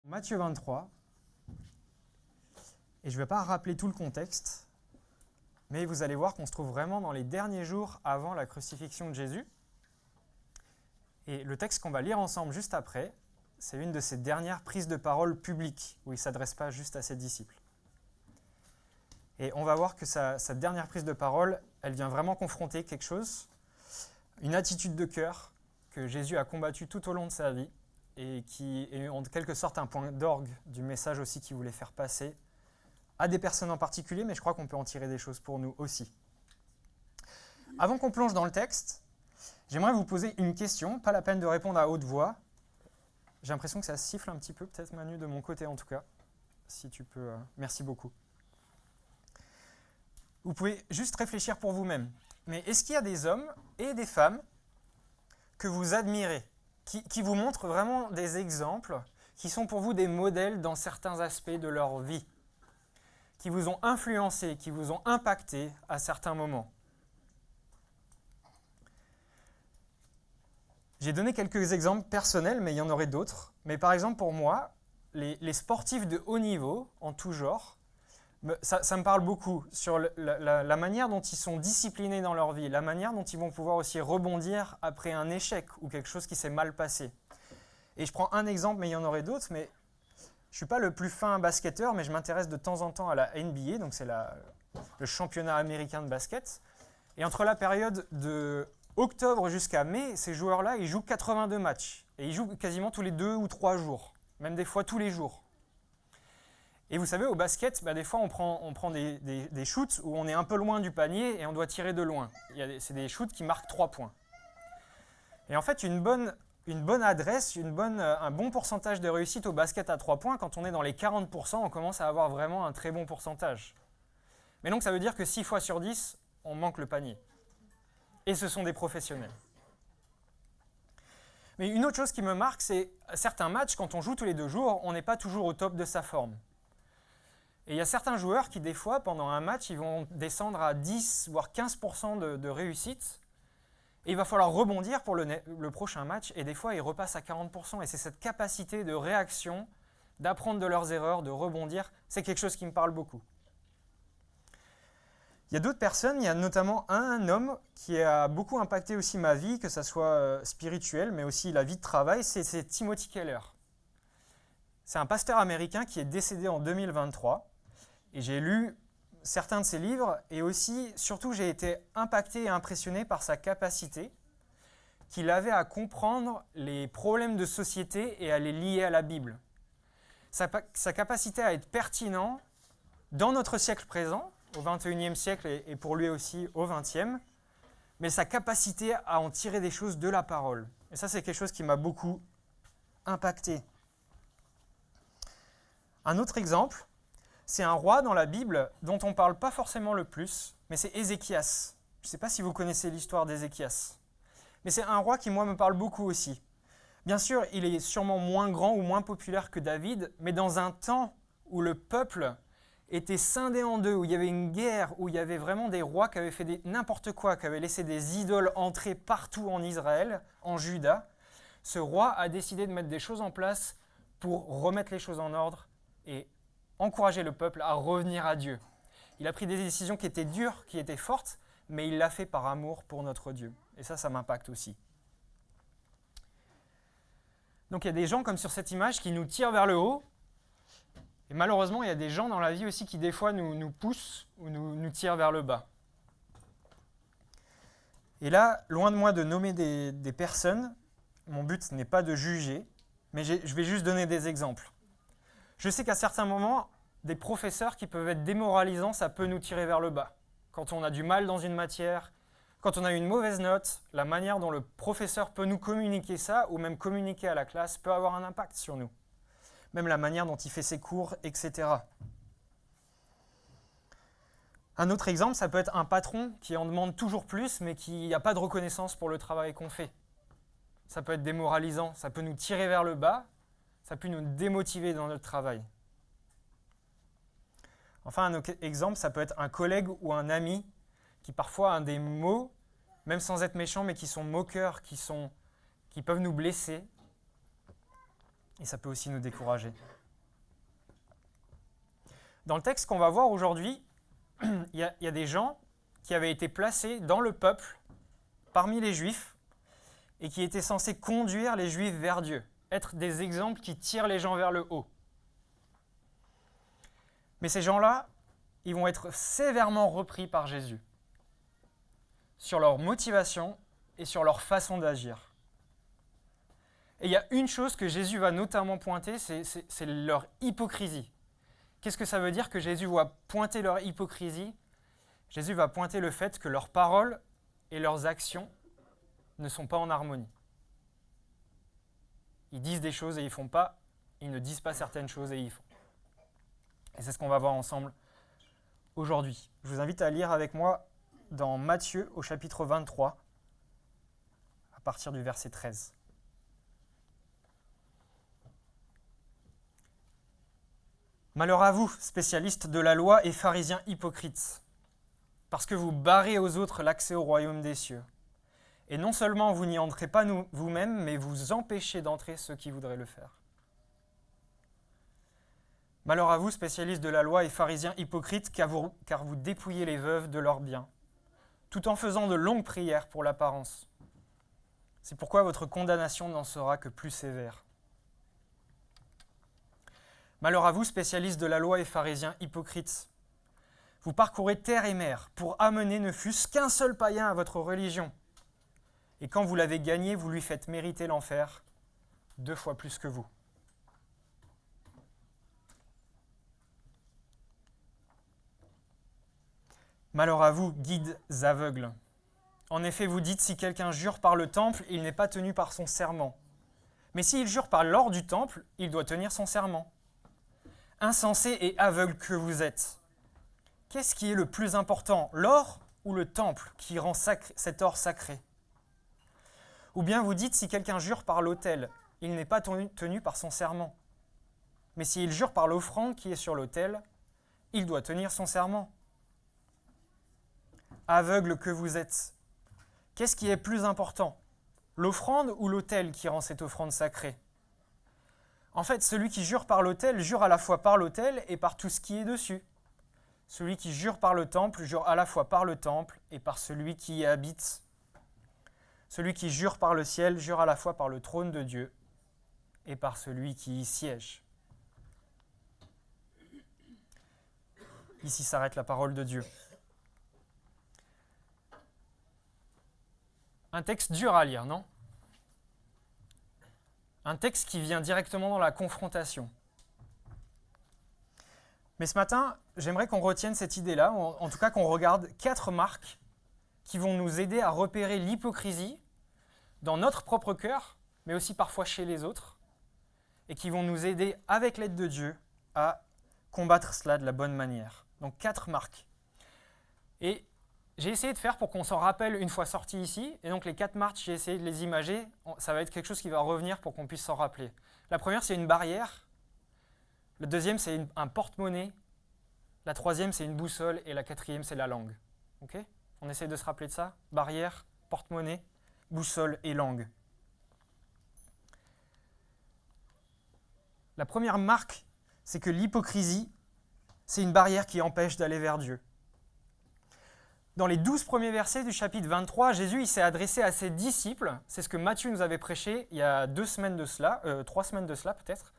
Matthieu 23, et je ne vais pas rappeler tout le contexte, mais vous allez voir qu'on se trouve vraiment dans les derniers jours avant la crucifixion de Jésus. Et le texte qu'on va lire ensemble juste après, c'est une de ses dernières prises de parole publiques, où il ne s'adresse pas juste à ses disciples. Et on va voir que sa dernière prise de parole, elle vient vraiment confronter quelque chose, une attitude de cœur que Jésus a combattue tout au long de sa vie, et qui est en quelque sorte un point d'orgue du message aussi qu'il voulait faire passer à des personnes en particulier, mais je crois qu'on peut en tirer des choses pour nous aussi. Avant qu'on plonge dans le texte, j'aimerais vous poser une question, pas la peine de répondre à haute voix. J'ai l'impression que ça siffle un petit peu, peut-être Manu de mon côté en tout cas, si tu peux, merci beaucoup. Vous pouvez juste réfléchir pour vous-même, mais est-ce qu'il y a des hommes et des femmes que vous admirez, qui vous montrent vraiment des exemples, qui sont pour vous des modèles dans certains aspects de leur vie, qui vous ont influencé, qui vous ont impacté à certains moments? J'ai donné quelques exemples personnels, mais il y en aurait d'autres. Mais par exemple, pour moi, les sportifs de haut niveau, en tout genre, ça me parle beaucoup sur la manière dont ils sont disciplinés dans leur vie, la manière dont ils vont pouvoir aussi rebondir après un échec ou quelque chose qui s'est mal passé. Et je prends un exemple, mais il y en aurait d'autres, mais je ne suis pas le plus fin basketteur, mais je m'intéresse de temps en temps à la NBA, donc c'est le championnat américain de basket. Et entre la période de octobre jusqu'à mai, ces joueurs-là, ils jouent 82 matchs. Et ils jouent quasiment tous les 2 ou 3 jours, même des fois tous les jours. Et vous savez, au basket, des fois, on prend des shoots où on est un peu loin du panier et on doit tirer de loin. C'est des shoots qui marquent 3 points. Et en fait, une bonne adresse, un bon pourcentage de réussite au basket à 3 points, quand on est dans les 40%, on commence à avoir vraiment un très bon pourcentage. Mais donc, ça veut dire que 6 fois sur 10, on manque le panier. Et ce sont des professionnels. Mais une autre chose qui me marque, c'est certains matchs, quand on joue tous les 2 jours, on n'est pas toujours au top de sa forme. Et il y a certains joueurs qui, des fois, pendant un match, ils vont descendre à 10 voire 15% de réussite. Et il va falloir rebondir pour le prochain match. Et des fois, ils repassent à 40%. Et c'est cette capacité de réaction, d'apprendre de leurs erreurs, de rebondir. C'est quelque chose qui me parle beaucoup. Il y a d'autres personnes, il y a notamment un homme qui a beaucoup impacté aussi ma vie, que ce soit spirituel, mais aussi la vie de travail, c'est Timothy Keller. C'est un pasteur américain qui est décédé en 2023. Et j'ai lu certains de ses livres et aussi, surtout, j'ai été impacté et impressionné par sa capacité qu'il avait à comprendre les problèmes de société et à les lier à la Bible. Sa capacité à être pertinent dans notre siècle présent, au XXIe siècle et pour lui aussi au XXe, mais sa capacité à en tirer des choses de la parole. Et ça, c'est quelque chose qui m'a beaucoup impacté. Un autre exemple, c'est un roi dans la Bible dont on ne parle pas forcément le plus, mais c'est Ézéchias. Je ne sais pas si vous connaissez l'histoire d'Ézéchias. Mais c'est un roi qui, moi, me parle beaucoup aussi. Bien sûr, il est sûrement moins grand ou moins populaire que David, mais dans un temps où le peuple était scindé en deux, où il y avait une guerre, où il y avait vraiment des rois qui avaient fait n'importe quoi, qui avaient laissé des idoles entrer partout en Israël, en Juda, ce roi a décidé de mettre des choses en place pour remettre les choses en ordre et encourager le peuple à revenir à Dieu. Il a pris des décisions qui étaient dures, qui étaient fortes, mais il l'a fait par amour pour notre Dieu. Et ça m'impacte aussi. Donc il y a des gens comme sur cette image qui nous tirent vers le haut. Et malheureusement, il y a des gens dans la vie aussi qui des fois nous poussent ou nous tirent vers le bas. Et là, loin de moi de nommer des personnes, mon but n'est pas de juger, mais je vais juste donner des exemples. Je sais qu'à certains moments, des professeurs qui peuvent être démoralisants, ça peut nous tirer vers le bas. Quand on a du mal dans une matière, quand on a une mauvaise note, la manière dont le professeur peut nous communiquer ça, ou même communiquer à la classe, peut avoir un impact sur nous. Même la manière dont il fait ses cours, etc. Un autre exemple, ça peut être un patron qui en demande toujours plus, mais qui n'a pas de reconnaissance pour le travail qu'on fait. Ça peut être démoralisant, ça peut nous tirer vers le bas, ça peut nous démotiver dans notre travail. Enfin, un autre exemple, ça peut être un collègue ou un ami qui parfois a des mots, même sans être méchant, mais qui sont moqueurs, qui peuvent nous blesser. Et ça peut aussi nous décourager. Dans le texte qu'on va voir aujourd'hui, il y a des gens qui avaient été placés dans le peuple, parmi les Juifs, et qui étaient censés conduire les Juifs vers Dieu, être des exemples qui tirent les gens vers le haut. Mais ces gens-là, ils vont être sévèrement repris par Jésus sur leur motivation et sur leur façon d'agir. Et il y a une chose que Jésus va notamment pointer, c'est leur hypocrisie. Qu'est-ce que ça veut dire que Jésus va pointer leur hypocrisie? Jésus va pointer le fait que leurs paroles et leurs actions ne sont pas en harmonie. Ils disent des choses et ils ne font pas, ils ne disent pas certaines choses et ils font. Et c'est ce qu'on va voir ensemble aujourd'hui. Je vous invite à lire avec moi dans Matthieu au chapitre 23, à partir du verset 13. Malheur à vous, spécialistes de la loi et pharisiens hypocrites, parce que vous barrez aux autres l'accès au royaume des cieux. Et non seulement vous n'y entrez pas vous-même, mais vous empêchez d'entrer ceux qui voudraient le faire. Malheur à vous, spécialistes de la loi et pharisiens hypocrites, car vous dépouillez les veuves de leurs biens, tout en faisant de longues prières pour l'apparence. C'est pourquoi votre condamnation n'en sera que plus sévère. Malheur à vous, spécialistes de la loi et pharisiens hypocrites. Vous parcourez terre et mer pour amener ne fût-ce qu'un seul païen à votre religion. Et quand vous l'avez gagné, vous lui faites mériter l'enfer 2 fois plus que vous. Malheur à vous, guides aveugles. En effet, vous dites, si quelqu'un jure par le temple, il n'est pas tenu par son serment. Mais s'il jure par l'or du temple, il doit tenir son serment. Insensé et aveugle que vous êtes. Qu'est-ce qui est le plus important, l'or ou le temple qui rend cet or sacré? Ou bien vous dites, si quelqu'un jure par l'autel, il n'est pas tenu par son serment. Mais s'il jure par l'offrande qui est sur l'autel, il doit tenir son serment. Aveugle que vous êtes. Qu'est-ce qui est plus important, l'offrande ou l'autel qui rend cette offrande sacrée? En fait, celui qui jure par l'autel jure à la fois par l'autel et par tout ce qui est dessus. Celui qui jure par le temple jure à la fois par le temple et par celui qui y habite. Celui qui jure par le ciel jure à la fois par le trône de Dieu et par celui qui y siège. Ici s'arrête la parole de Dieu. Un texte dur à lire, non? Un texte qui vient directement dans la confrontation. Mais ce matin, j'aimerais qu'on retienne cette idée-là, ou en tout cas qu'on regarde 4 marques qui vont nous aider à repérer l'hypocrisie dans notre propre cœur, mais aussi parfois chez les autres, et qui vont nous aider, avec l'aide de Dieu, à combattre cela de la bonne manière. Donc 4 marques. Et j'ai essayé de faire pour qu'on s'en rappelle une fois sorti ici, et donc les 4 marques, j'ai essayé de les imager, ça va être quelque chose qui va revenir pour qu'on puisse s'en rappeler. La première, c'est une barrière. La deuxième, c'est un porte-monnaie. La troisième, c'est une boussole. Et la quatrième, c'est la langue. Okay? On essaie de se rappeler de ça. Barrière, porte-monnaie, boussole et langue. La première marque, c'est que l'hypocrisie, c'est une barrière qui empêche d'aller vers Dieu. Dans les 12 premiers versets du chapitre 23, Jésus il s'est adressé à ses disciples. C'est ce que Matthieu nous avait prêché il y a 3 semaines de cela peut-être.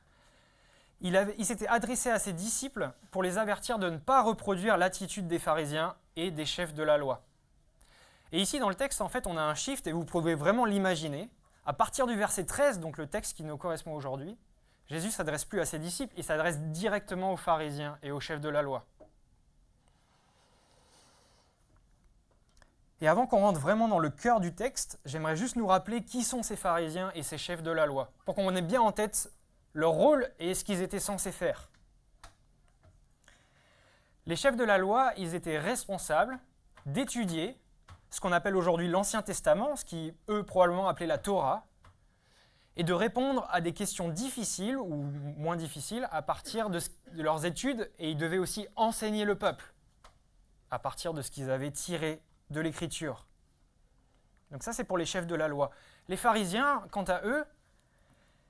Il s'était adressé à ses disciples pour les avertir de ne pas reproduire l'attitude des pharisiens et des chefs de la loi. Et ici, dans le texte, en fait, on a un shift, et vous pouvez vraiment l'imaginer. À partir du verset 13, donc le texte qui nous correspond aujourd'hui, Jésus ne s'adresse plus à ses disciples, il s'adresse directement aux pharisiens et aux chefs de la loi. Et avant qu'on rentre vraiment dans le cœur du texte, j'aimerais juste nous rappeler qui sont ces pharisiens et ces chefs de la loi, pour qu'on ait bien en tête leur rôle et ce qu'ils étaient censés faire. Les chefs de la loi, ils étaient responsables d'étudier ce qu'on appelle aujourd'hui l'Ancien Testament, ce qui eux probablement appelaient la Torah, et de répondre à des questions difficiles ou moins difficiles à partir de leurs études, et ils devaient aussi enseigner le peuple à partir de ce qu'ils avaient tiré de l'Écriture. Donc ça, c'est pour les chefs de la loi. Les pharisiens, quant à eux,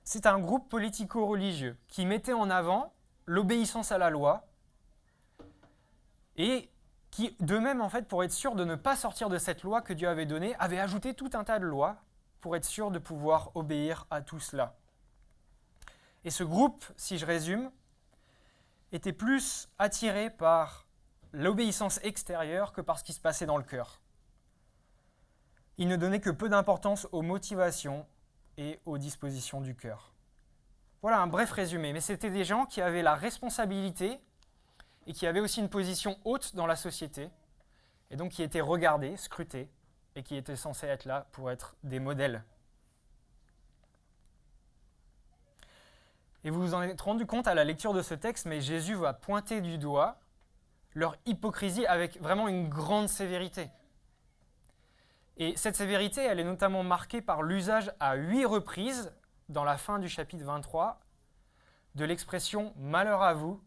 c'est un groupe politico-religieux qui mettait en avant l'obéissance à la loi et qui, d'eux-mêmes, en fait, pour être sûrs de ne pas sortir de cette loi que Dieu avait donnée, avaient ajouté tout un tas de lois pour être sûrs de pouvoir obéir à tout cela. Et ce groupe, si je résume, était plus attiré par l'obéissance extérieure que par ce qui se passait dans le cœur. Il ne donnait que peu d'importance aux motivations et aux dispositions du cœur. Voilà un bref résumé, mais c'était des gens qui avaient la responsabilité et qui avaient aussi une position haute dans la société, et donc qui étaient regardés, scrutés, et qui étaient censés être là pour être des modèles. Et vous vous en êtes rendu compte à la lecture de ce texte, mais Jésus va pointer du doigt leur hypocrisie avec vraiment une grande sévérité. Et cette sévérité, elle est notamment marquée par l'usage à 8 reprises, dans la fin du chapitre 23, de l'expression « malheur à vous,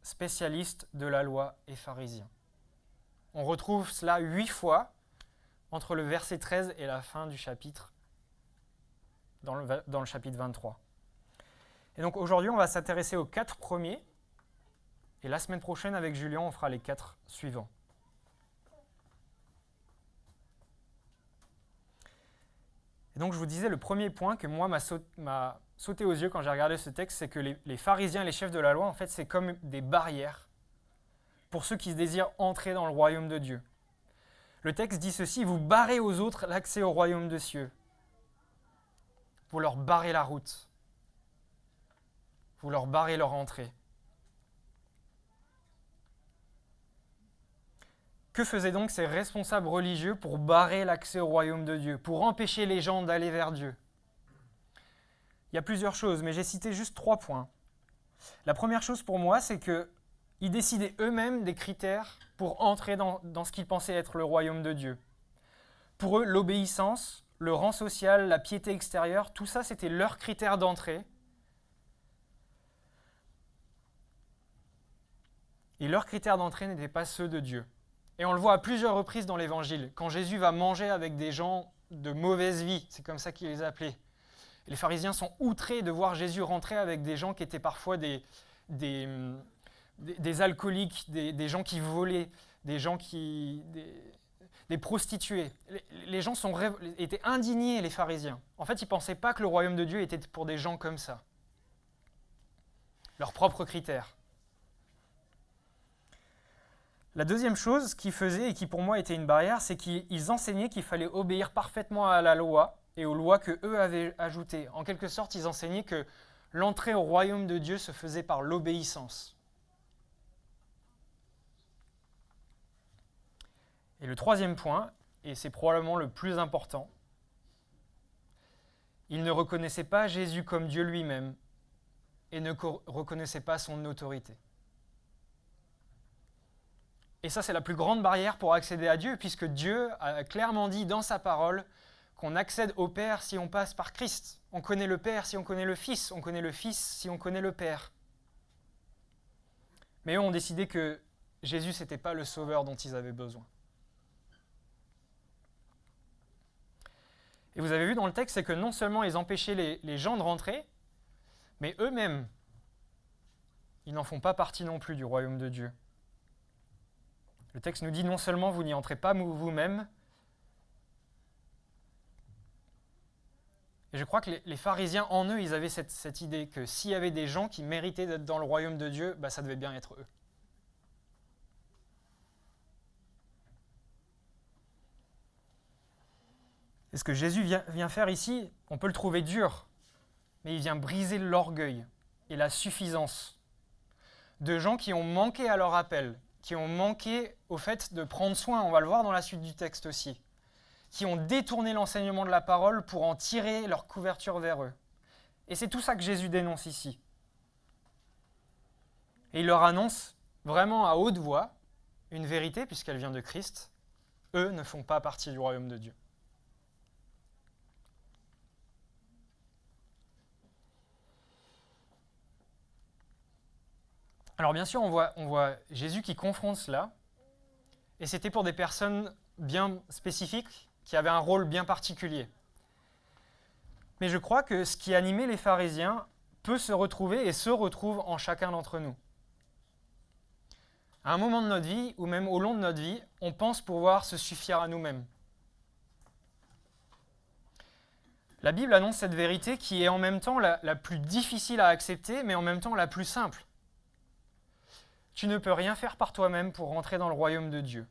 spécialistes de la loi et pharisiens ». On retrouve cela 8 fois entre le verset 13 et la fin du chapitre, dans le chapitre 23. Et donc aujourd'hui, on va s'intéresser aux 4 premiers, et la semaine prochaine, avec Julien, on fera les 4 suivants. Et donc je vous disais, le premier point que moi m'a sauté aux yeux quand j'ai regardé ce texte, c'est que les pharisiens et les chefs de la loi, en fait, c'est comme des barrières pour ceux qui désirent entrer dans le royaume de Dieu. Le texte dit ceci: vous barrez aux autres l'accès au royaume des cieux. Vous leur barrez la route. Vous leur barrez leur entrée. Que faisaient donc ces responsables religieux pour barrer l'accès au royaume de Dieu, pour empêcher les gens d'aller vers Dieu? Il y a plusieurs choses, mais j'ai cité juste 3 points. La première chose pour moi, c'est qu'ils décidaient eux-mêmes des critères pour entrer dans ce qu'ils pensaient être le royaume de Dieu. Pour eux, l'obéissance, le rang social, la piété extérieure, tout ça, c'était leurs critères d'entrée. Et leurs critères d'entrée n'étaient pas ceux de Dieu. Et on le voit à plusieurs reprises dans l'Évangile. Quand Jésus va manger avec des gens de mauvaise vie, c'est comme ça qu'il les appelait. Et les pharisiens sont outrés de voir Jésus rentrer avec des gens qui étaient parfois des alcooliques, des gens qui volaient, des prostituées. Les gens étaient indignés, les pharisiens. En fait, ils ne pensaient pas que le royaume de Dieu était pour des gens comme ça. Leurs propres critères. La deuxième chose qu'ils faisaient et qui pour moi était une barrière, c'est qu'ils enseignaient qu'il fallait obéir parfaitement à la loi et aux lois qu'eux avaient ajoutées. En quelque sorte, ils enseignaient que l'entrée au royaume de Dieu se faisait par l'obéissance. Et le troisième point, et c'est probablement le plus important, ils ne reconnaissaient pas Jésus comme Dieu lui-même et ne reconnaissaient pas son autorité. Et ça, c'est la plus grande barrière pour accéder à Dieu, puisque Dieu a clairement dit dans sa parole qu'on accède au Père si on passe par Christ. On connaît le Père si on connaît le Fils, on connaît le Fils si on connaît le Père. Mais eux ont décidé que Jésus, ce n'était pas le sauveur dont ils avaient besoin. Et vous avez vu dans le texte, c'est que non seulement ils empêchaient les gens de rentrer, mais eux-mêmes, ils n'en font pas partie non plus du royaume de Dieu. Le texte nous dit non seulement vous n'y entrez pas vous-même, et je crois que les pharisiens en eux, ils avaient cette idée que s'il y avait des gens qui méritaient d'être dans le royaume de Dieu, ça devait bien être eux. Et ce que Jésus vient faire ici, on peut le trouver dur, mais il vient briser l'orgueil et la suffisance de gens qui ont manqué à leur appel, qui ont manqué au fait de prendre soin, on va le voir dans la suite du texte aussi, qui ont détourné l'enseignement de la parole pour en tirer leur couverture vers eux. Et c'est tout ça que Jésus dénonce ici. Et il leur annonce vraiment à haute voix une vérité, puisqu'elle vient de Christ. Eux ne font pas partie du royaume de Dieu. Alors bien sûr, on voit Jésus qui confronte cela, et c'était pour des personnes bien spécifiques, qui avaient un rôle bien particulier. Mais je crois que ce qui animait les pharisiens peut se retrouver et se retrouve en chacun d'entre nous. À un moment de notre vie, ou même au long de notre vie, on pense pouvoir se suffire à nous-mêmes. La Bible annonce cette vérité qui est en même temps la plus difficile à accepter, mais en même temps la plus simple. Tu ne peux rien faire par toi-même pour rentrer dans le royaume de Dieu.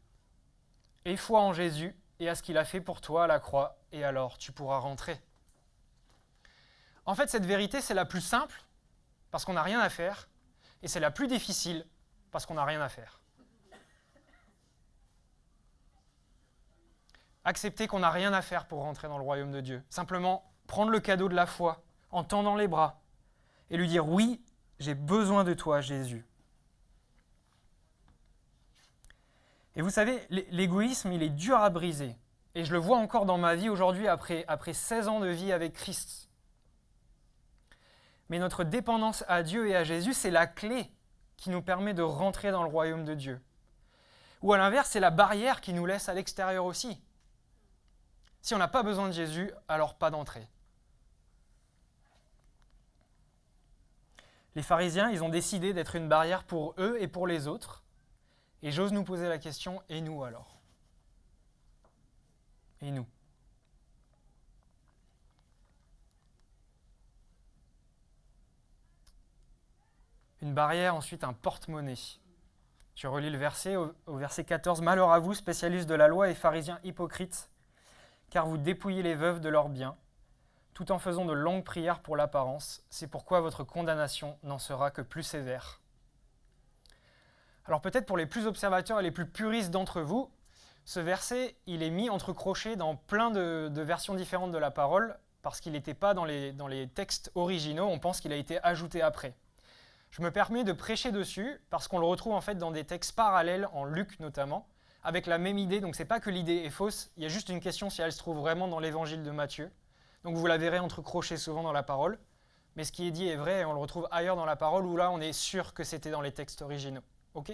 Aie foi en Jésus et à ce qu'il a fait pour toi à la croix, et alors tu pourras rentrer. En fait, cette vérité, c'est la plus simple, parce qu'on n'a rien à faire, et c'est la plus difficile, parce qu'on n'a rien à faire. Accepter qu'on n'a rien à faire pour rentrer dans le royaume de Dieu. Simplement prendre le cadeau de la foi en tendant les bras et lui dire « Oui, j'ai besoin de toi, Jésus ». Et vous savez, l'égoïsme, il est dur à briser. Et je le vois encore dans ma vie aujourd'hui après 16 ans de vie avec Christ. Mais notre dépendance à Dieu et à Jésus, c'est la clé qui nous permet de rentrer dans le royaume de Dieu. Ou à l'inverse, c'est la barrière qui nous laisse à l'extérieur aussi. Si on n'a pas besoin de Jésus, alors pas d'entrée. Les pharisiens, ils ont décidé d'être une barrière pour eux et pour les autres. Et j'ose nous poser la question, et nous alors? Et nous? Une barrière, ensuite un porte-monnaie. Je relis le verset, au verset 14. « Malheur à vous, spécialistes de la loi et pharisiens hypocrites, car vous dépouillez les veuves de leurs biens, tout en faisant de longues prières pour l'apparence. C'est pourquoi votre condamnation n'en sera que plus sévère. » Alors peut-être pour les plus observateurs et les plus puristes d'entre vous, ce verset, il est mis entre crochets dans plein de versions différentes de la parole, parce qu'il n'était pas dans les textes originaux, on pense qu'il a été ajouté après. Je me permets de prêcher dessus, parce qu'on le retrouve en fait dans des textes parallèles, en Luc notamment, avec la même idée, donc c'est pas que l'idée est fausse, il y a juste une question si elle se trouve vraiment dans l'évangile de Matthieu. Donc vous la verrez entre crochets souvent dans la parole, mais ce qui est dit est vrai et on le retrouve ailleurs dans la parole où là on est sûr que c'était dans les textes originaux. Ok ?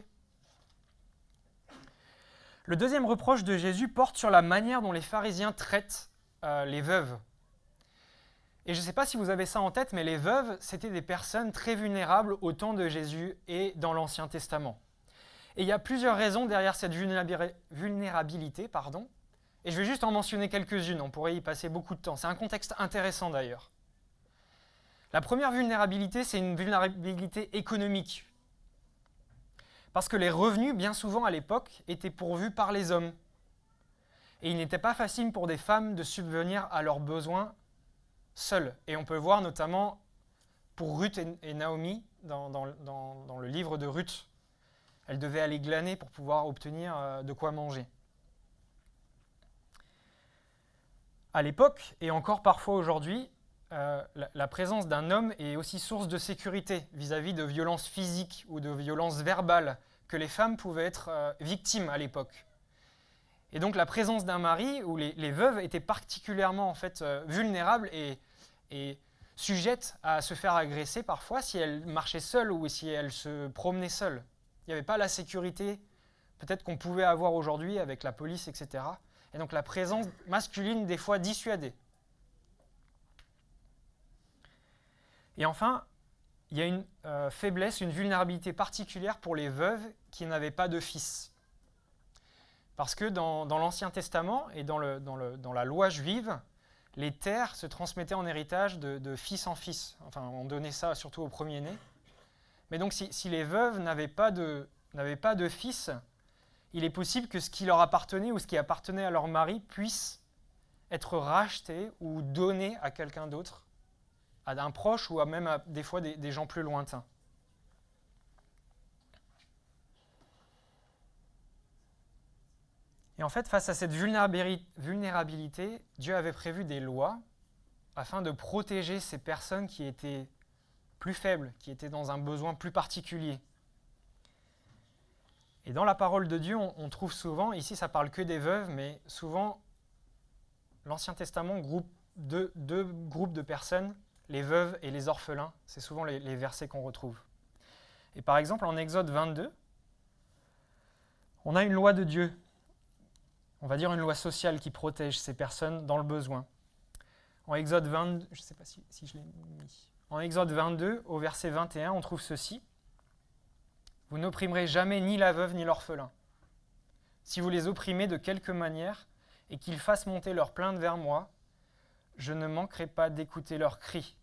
Le deuxième reproche de Jésus porte sur la manière dont les pharisiens traitent les veuves. Et je ne sais pas si vous avez ça en tête, mais les veuves, c'était des personnes très vulnérables au temps de Jésus et dans l'Ancien Testament. Et il y a plusieurs raisons derrière cette vulnérabilité, et je vais juste en mentionner quelques-unes, on pourrait y passer beaucoup de temps. C'est un contexte intéressant d'ailleurs. La première vulnérabilité, c'est une vulnérabilité économique. Parce que les revenus, bien souvent à l'époque, étaient pourvus par les hommes. Et il n'était pas facile pour des femmes de subvenir à leurs besoins seules. Et on peut voir notamment pour Ruth et Naomi dans le livre de Ruth. Elles devaient aller glaner pour pouvoir obtenir de quoi manger. À l'époque, et encore parfois aujourd'hui, la présence d'un homme est aussi source de sécurité vis-à-vis de violences physiques ou de violences verbales que les femmes pouvaient être victimes à l'époque. Et donc la présence d'un mari où les veuves étaient particulièrement en fait, vulnérables et sujettes à se faire agresser parfois si elles marchaient seules ou si elles se promenaient seules. Il n'y avait pas la sécurité peut-être qu'on pouvait avoir aujourd'hui avec la police, etc. Et donc la présence masculine des fois dissuadait. Et enfin, il y a une faiblesse, une vulnérabilité particulière pour les veuves qui n'avaient pas de fils. Parce que dans l'Ancien Testament et dans la loi juive, les terres se transmettaient en héritage de fils en fils. Enfin, on donnait ça surtout aux premiers-nés. Mais donc, si les veuves n'avaient pas de fils, il est possible que ce qui leur appartenait ou ce qui appartenait à leur mari puisse être racheté ou donné à quelqu'un d'autre, à un proche ou même à des fois des gens plus lointains. Et en fait, face à cette vulnérabilité, Dieu avait prévu des lois afin de protéger ces personnes qui étaient plus faibles, qui étaient dans un besoin plus particulier. Et dans la parole de Dieu, on trouve souvent, ici ça parle que des veuves, mais souvent l'Ancien Testament groupe deux groupes de personnes, les veuves et les orphelins. C'est souvent les versets qu'on retrouve. Et par exemple, en Exode 22, on a une loi de Dieu, on va dire une loi sociale qui protège ces personnes dans le besoin. En Exode 22, je ne sais pas si je l'ai mis. En Exode 22, au verset 21, on trouve ceci. Vous n'opprimerez jamais ni la veuve ni l'orphelin. Si vous les opprimez de quelque manière et qu'ils fassent monter leurs plaintes vers moi, je ne manquerai pas d'écouter leurs cris.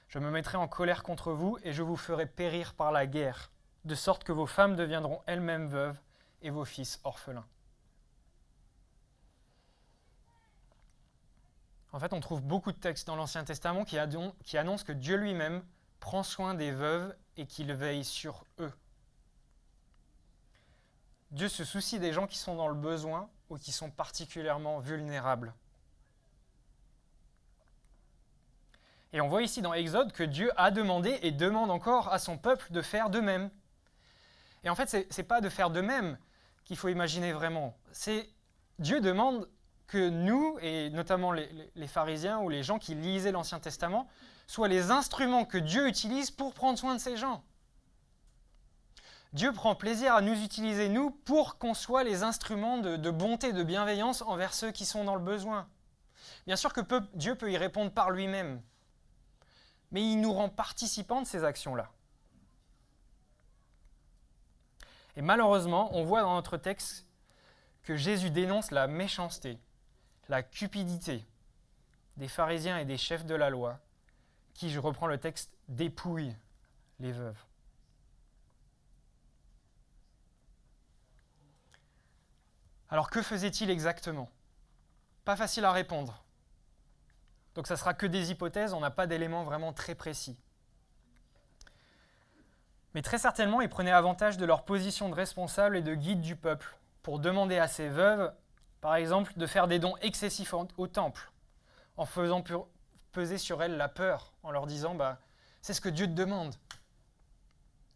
Je me mettrai en colère contre vous et je vous ferai périr par la guerre, de sorte que vos femmes deviendront elles-mêmes veuves et vos fils orphelins. En fait, on trouve beaucoup de textes dans l'Ancien Testament qui annoncent que Dieu lui-même prend soin des veuves et qu'il veille sur eux. Dieu se soucie des gens qui sont dans le besoin ou qui sont particulièrement vulnérables. Et on voit ici dans Exode que Dieu a demandé et demande encore à son peuple de faire de même. Et en fait, ce n'est pas de faire de même qu'il faut imaginer vraiment. Dieu demande que nous, et notamment les pharisiens ou les gens qui lisaient l'Ancien Testament, soient les instruments que Dieu utilise pour prendre soin de ces gens. Dieu prend plaisir à nous utiliser, nous, pour qu'on soit les instruments de bonté, de bienveillance envers ceux qui sont dans le besoin. Bien sûr que Dieu peut y répondre par lui-même, mais il nous rend participants de ces actions-là. Et malheureusement, on voit dans notre texte que Jésus dénonce la méchanceté, la cupidité des pharisiens et des chefs de la loi, qui, je reprends le texte, dépouillent les veuves. Alors que faisait-il exactement ? Pas facile à répondre. Donc ça ne sera que des hypothèses, on n'a pas d'éléments vraiment très précis. Mais très certainement, ils prenaient avantage de leur position de responsable et de guide du peuple pour demander à ces veuves, par exemple, de faire des dons excessifs au temple, en faisant peser sur elles la peur, en leur disant « c'est ce que Dieu te demande.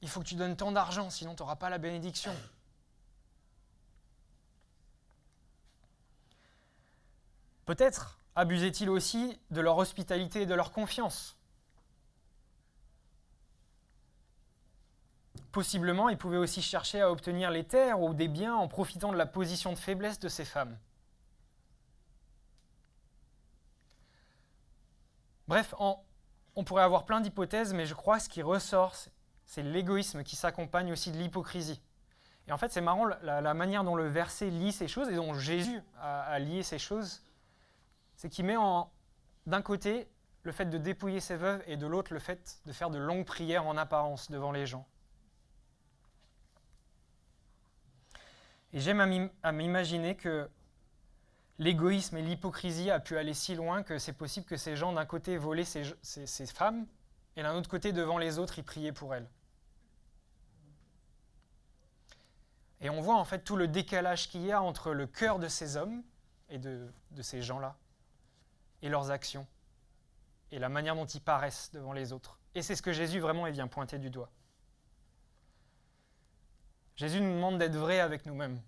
Il faut que tu donnes tant d'argent, sinon tu n'auras pas la bénédiction. » Peut-être abusait-il aussi de leur hospitalité et de leur confiance. Possiblement, il pouvait aussi chercher à obtenir les terres ou des biens en profitant de la position de faiblesse de ces femmes. Bref, on pourrait avoir plein d'hypothèses, mais je crois que ce qui ressort, c'est l'égoïsme qui s'accompagne aussi de l'hypocrisie. Et en fait, c'est marrant la manière dont le verset lit ces choses et dont Jésus a lié ces choses, c'est qu'il met d'un côté le fait de dépouiller ses veuves et de l'autre le fait de faire de longues prières en apparence devant les gens. Et j'aime à m'imaginer que l'égoïsme et l'hypocrisie a pu aller si loin que c'est possible que ces gens d'un côté volaient ces femmes et d'un autre côté devant les autres ils priaient pour elles. Et on voit en fait tout le décalage qu'il y a entre le cœur de ces hommes et de ces gens-là et leurs actions, et la manière dont ils paraissent devant les autres. Et c'est ce que Jésus vraiment vient pointer du doigt. Jésus nous demande d'être vrai avec nous-mêmes.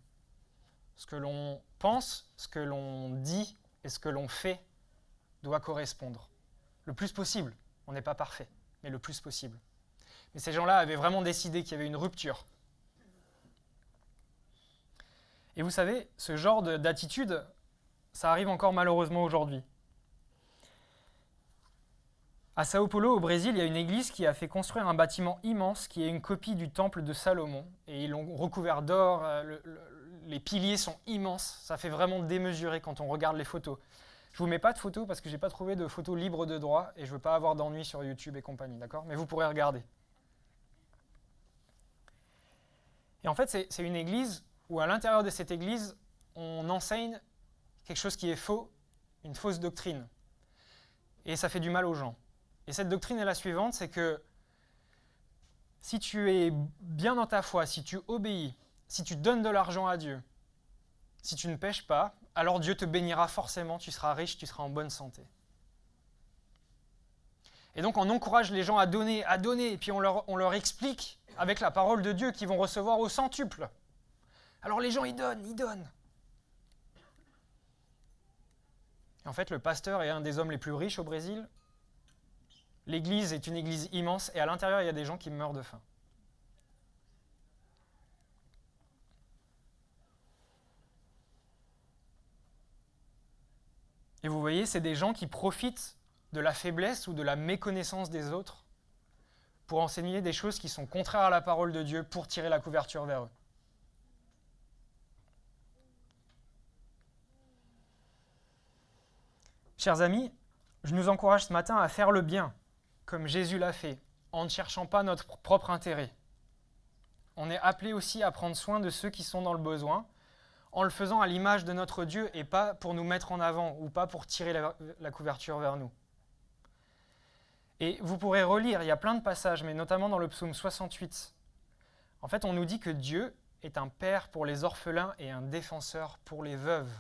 Ce que l'on pense, ce que l'on dit et ce que l'on fait doit correspondre. Le plus possible. On n'est pas parfait, mais le plus possible. Mais ces gens-là avaient vraiment décidé qu'il y avait une rupture. Et vous savez, ce genre d'attitude, ça arrive encore malheureusement aujourd'hui. À Sao Paulo, au Brésil, il y a une église qui a fait construire un bâtiment immense qui est une copie du temple de Salomon. Et ils l'ont recouvert d'or, les piliers sont immenses, ça fait vraiment démesuré quand on regarde les photos. Je ne vous mets pas de photos parce que je n'ai pas trouvé de photos libres de droit et je ne veux pas avoir d'ennuis sur YouTube et compagnie, d'accord ? Mais vous pourrez regarder. Et en fait, c'est une église où à l'intérieur de cette église, on enseigne quelque chose qui est faux, une fausse doctrine. Et ça fait du mal aux gens. Et cette doctrine est la suivante, c'est que si tu es bien dans ta foi, si tu obéis, si tu donnes de l'argent à Dieu, si tu ne pêches pas, alors Dieu te bénira forcément, tu seras riche, tu seras en bonne santé. Et donc on encourage les gens à donner, et puis on leur explique avec la parole de Dieu qu'ils vont recevoir au centuple. Alors les gens, ils donnent. Et en fait, le pasteur est un des hommes les plus riches au Brésil. L'église est une église immense et à l'intérieur, il y a des gens qui meurent de faim. Et vous voyez, c'est des gens qui profitent de la faiblesse ou de la méconnaissance des autres pour enseigner des choses qui sont contraires à la parole de Dieu, pour tirer la couverture vers eux. Chers amis, je nous encourage ce matin à faire le bien, comme Jésus l'a fait, en ne cherchant pas notre propre intérêt. On est appelé aussi à prendre soin de ceux qui sont dans le besoin, en le faisant à l'image de notre Dieu et pas pour nous mettre en avant ou pas pour tirer la couverture vers nous. Et vous pourrez relire, il y a plein de passages, mais notamment dans le psaume 68. En fait, on nous dit que Dieu est un père pour les orphelins et un défenseur pour les veuves.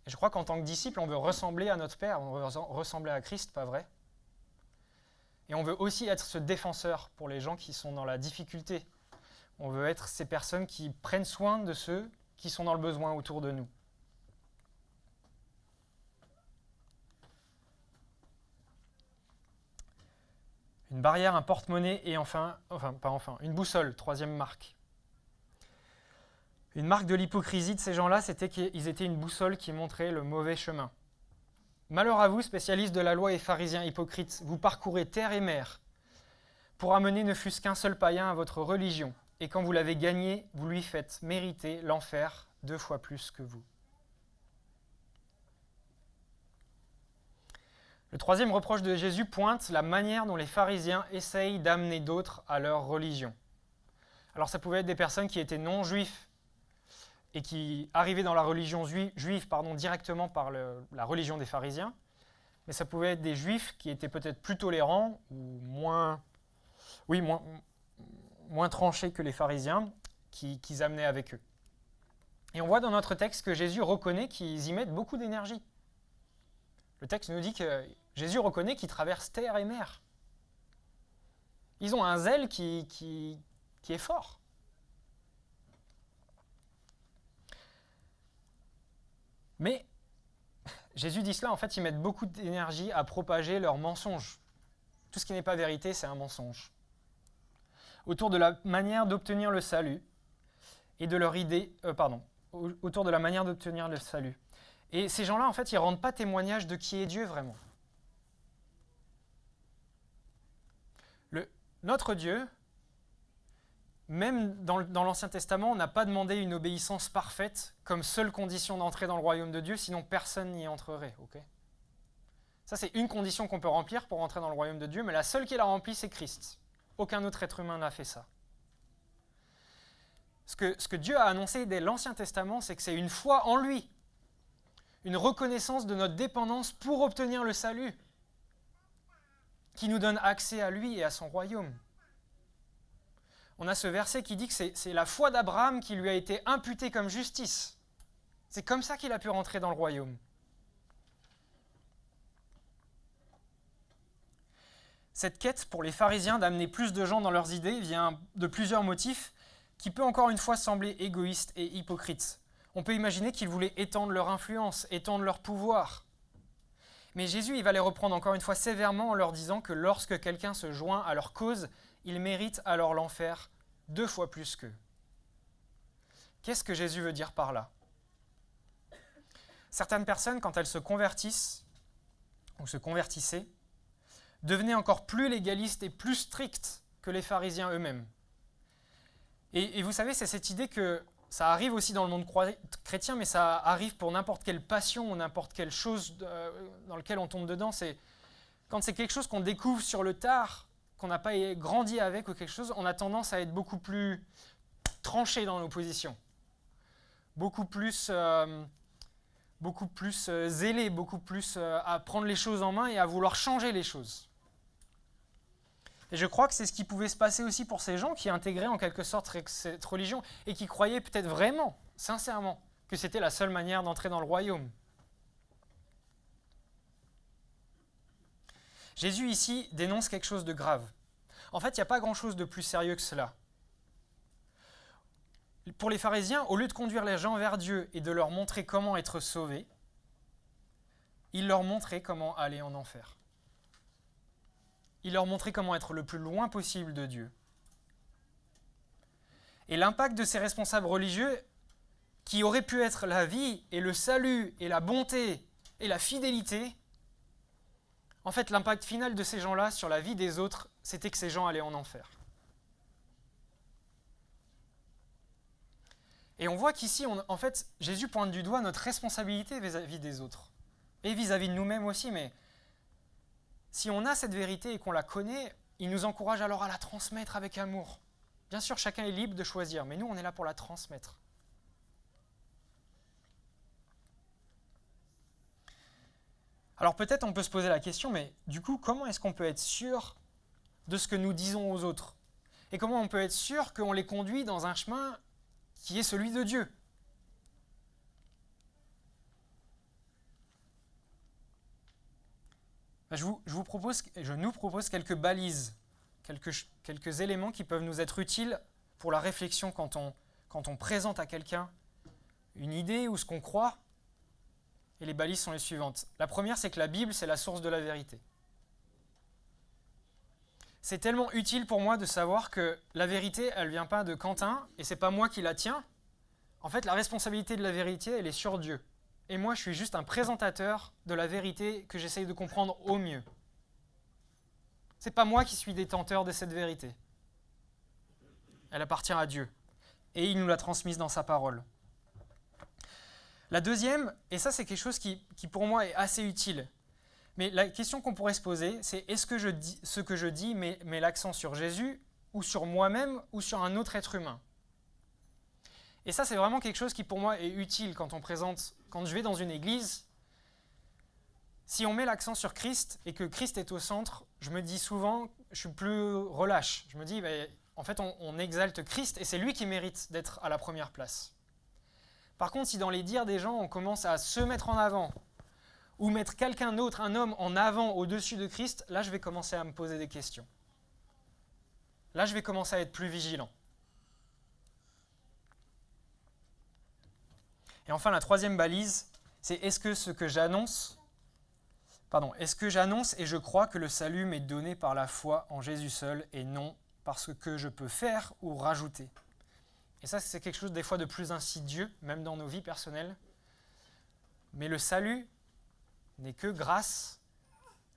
Et je crois qu'en tant que disciple, on veut ressembler à notre Père, on veut ressembler à Christ, pas vrai? Et on veut aussi être ce défenseur pour les gens qui sont dans la difficulté. On veut être ces personnes qui prennent soin de ceux qui sont dans le besoin autour de nous. Une barrière, un porte-monnaie et une boussole, troisième marque. Une marque de l'hypocrisie de ces gens-là, c'était qu'ils étaient une boussole qui montrait le mauvais chemin. Malheur à vous, spécialistes de la loi et pharisiens hypocrites, vous parcourez terre et mer pour amener ne fût-ce qu'un seul païen à votre religion. Et quand vous l'avez gagné, vous lui faites mériter l'enfer 2 fois plus que vous. Le troisième reproche de Jésus pointe la manière dont les pharisiens essayent d'amener d'autres à leur religion. Alors ça pouvait être des personnes qui étaient non-juifs et qui arrivaient dans la religion juive directement par la religion des pharisiens, mais ça pouvait être des juifs qui étaient peut-être plus tolérants ou moins tranchés que les pharisiens qu'ils amenaient avec eux. Et on voit dans notre texte que Jésus reconnaît qu'ils y mettent beaucoup d'énergie. Le texte nous dit que Jésus reconnaît qu'ils traversent terre et mer. Ils ont un zèle qui est fort. Mais Jésus dit cela, en fait, ils mettent beaucoup d'énergie à propager leurs mensonges. Tout ce qui n'est pas vérité, c'est un mensonge. Autour de la manière d'obtenir le salut et de leur idée, autour de la manière d'obtenir le salut. Et ces gens-là, en fait, ils ne rendent pas témoignage de qui est Dieu vraiment. Notre Dieu, même dans l'Ancien Testament, on n'a pas demandé une obéissance parfaite comme seule condition d'entrer dans le royaume de Dieu, sinon personne n'y entrerait. Okay, ça, c'est une condition qu'on peut remplir pour entrer dans le royaume de Dieu, mais la seule qui l'a remplie, c'est Christ. Aucun autre être humain n'a fait ça. Ce que Dieu a annoncé dès l'Ancien Testament, c'est que c'est une foi en lui, une reconnaissance de notre dépendance pour obtenir le salut, qui nous donne accès à lui et à son royaume. On a ce verset qui dit que c'est la foi d'Abraham qui lui a été imputée comme justice. C'est comme ça qu'il a pu rentrer dans le royaume. Cette quête pour les pharisiens d'amener plus de gens dans leurs idées vient de plusieurs motifs qui peut encore une fois sembler égoïstes et hypocrites. On peut imaginer qu'ils voulaient étendre leur influence, étendre leur pouvoir. Mais Jésus, il va les reprendre encore une fois sévèrement en leur disant que lorsque quelqu'un se joint à leur cause, il mérite alors l'enfer 2 fois plus qu'eux. Qu'est-ce que Jésus veut dire par là? Certaines personnes, quand elles se convertissent ou se convertissaient, devenaient encore plus légalistes et plus strictes que les pharisiens eux-mêmes. Et vous savez, c'est cette idée que ça arrive aussi dans le monde chrétien, mais ça arrive pour n'importe quelle passion ou n'importe quelle chose dans laquelle on tombe dedans. C'est quand c'est quelque chose qu'on découvre sur le tard, qu'on n'a pas grandi avec ou quelque chose, on a tendance à être beaucoup plus tranché dans nos positions, beaucoup plus zélé, beaucoup plus à prendre les choses en main et à vouloir changer les choses. Et je crois que c'est ce qui pouvait se passer aussi pour ces gens qui intégraient en quelque sorte cette religion et qui croyaient peut-être vraiment, sincèrement, que c'était la seule manière d'entrer dans le royaume. Jésus ici dénonce quelque chose de grave. En fait, il n'y a pas grand-chose de plus sérieux que cela. Pour les pharisiens, au lieu de conduire les gens vers Dieu et de leur montrer comment être sauvés, il leur montrait comment aller en enfer. Il leur montrait comment être le plus loin possible de Dieu. Et l'impact de ces responsables religieux, qui auraient pu être la vie et le salut et la bonté et la fidélité, En fait, l'impact final de ces gens-là sur la vie des autres, c'était que ces gens allaient en enfer. Et on voit qu'ici, en fait, Jésus pointe du doigt notre responsabilité vis-à-vis des autres. Et vis-à-vis de nous-mêmes aussi, mais si on a cette vérité et qu'on la connaît, il nous encourage alors à la transmettre avec amour. Bien sûr, chacun est libre de choisir, mais nous, on est là pour la transmettre. Alors peut-être on peut se poser la question, mais du coup, comment est-ce qu'on peut être sûr de ce que nous disons aux autres? Et comment on peut être sûr qu'on les conduit dans un chemin qui est celui de Dieu? Je nous propose quelques balises, quelques éléments qui peuvent nous être utiles pour la réflexion quand on présente à quelqu'un une idée ou ce qu'on croit. Et les balises sont les suivantes. La première, c'est que la Bible, c'est la source de la vérité. C'est tellement utile pour moi de savoir que la vérité, elle ne vient pas de Quentin, et ce n'est pas moi qui la tiens. En fait, la responsabilité de la vérité, elle est sur Dieu. Et moi, je suis juste un présentateur de la vérité que j'essaye de comprendre au mieux. Ce n'est pas moi qui suis détenteur de cette vérité. Elle appartient à Dieu. Et il nous l'a transmise dans sa parole. La deuxième, et ça c'est quelque chose qui pour moi est assez utile, mais la question qu'on pourrait se poser, c'est est-ce que ce que je dis met l'accent sur Jésus ou sur moi-même ou sur un autre être humain? Et ça c'est vraiment quelque chose qui pour moi est utile quand je vais dans une église. Si on met l'accent sur Christ et que Christ est au centre, je me dis souvent, je suis plus relâche. Je me dis, en fait on exalte Christ et c'est lui qui mérite d'être à la première place. Par contre, si dans les dires des gens, on commence à se mettre en avant, ou mettre quelqu'un d'autre, un homme, en avant au-dessus de Christ, là, je vais commencer à me poser des questions. Là, je vais commencer à être plus vigilant. Et enfin, la troisième balise, c'est est-ce que j'annonce et je crois que le salut m'est donné par la foi en Jésus seul et non par ce que je peux faire ou rajouter. Et ça, c'est quelque chose des fois de plus insidieux, même dans nos vies personnelles. Mais le salut n'est que grâce.